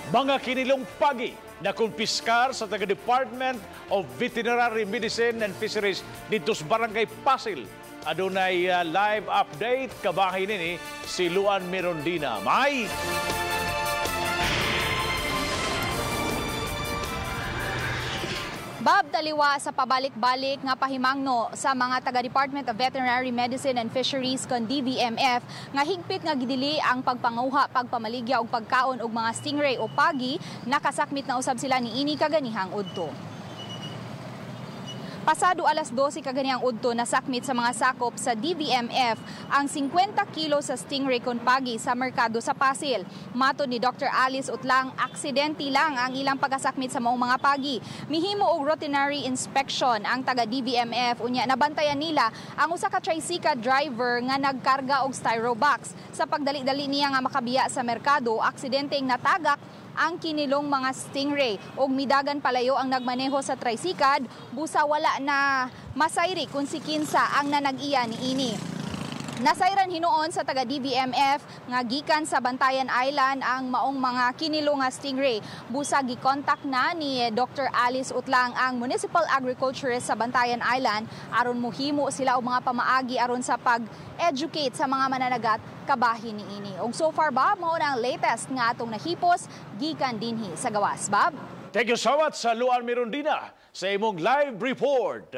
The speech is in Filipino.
Mga kinilong pagi na kumpiskar sa taga-Department of Veterinary Medicine and Fisheries dito sa Barangay Pasil. Adunay live update kabahin ni si Luan Mirondina. May! Bob, taliwa sa pabalik-balik nga pahimangno sa mga taga-Department of Veterinary Medicine and Fisheries kon DVMF nga higpit nga gidili ang pagpanguha, pagpamaligya ug pagkaon og mga stingray o pagi. Nakasakmit na usab sila niini kaganihang udto. Pasado alas 12 kaganihang udto nasakmit sa mga sakop sa DVMF ang 50 kilo sa stingray kon pagi sa merkado sa Pasil. Matod ni Dr. Alice Utlang, aksidente lang ang ilang pagkasakmit sa maong mga pagi. Mihimo og routinary inspection ang taga DVMF unya nabantayan nila ang usa ka tricycle driver nga nagkarga og styro box. Sa pagdali-dali niya nga makabiya sa merkado, aksidenteng natagak ang kinilong mga stingray ug midagan palayo ang nagmaneho sa tricycad, busa wala na masayri kung si kinsa ang nanag-iya niini. Nasayran hinuon sa taga DVMF nga gikan sa Bantayan Island ang maong mga kinilong nga stingray. Busa gikontak na ni Dr. Alice Utlang ang Municipal Agriculturist sa Bantayan Island aron mohimo sila og mga pamaagi aron sa pag-educate sa mga mananagat kabahin niini. Og so far Bob, mao na ang latest nga atong nahipos gikan dinhi sa gawas. Bob. Thank you so much sa Luan Mirondina sa imong live report.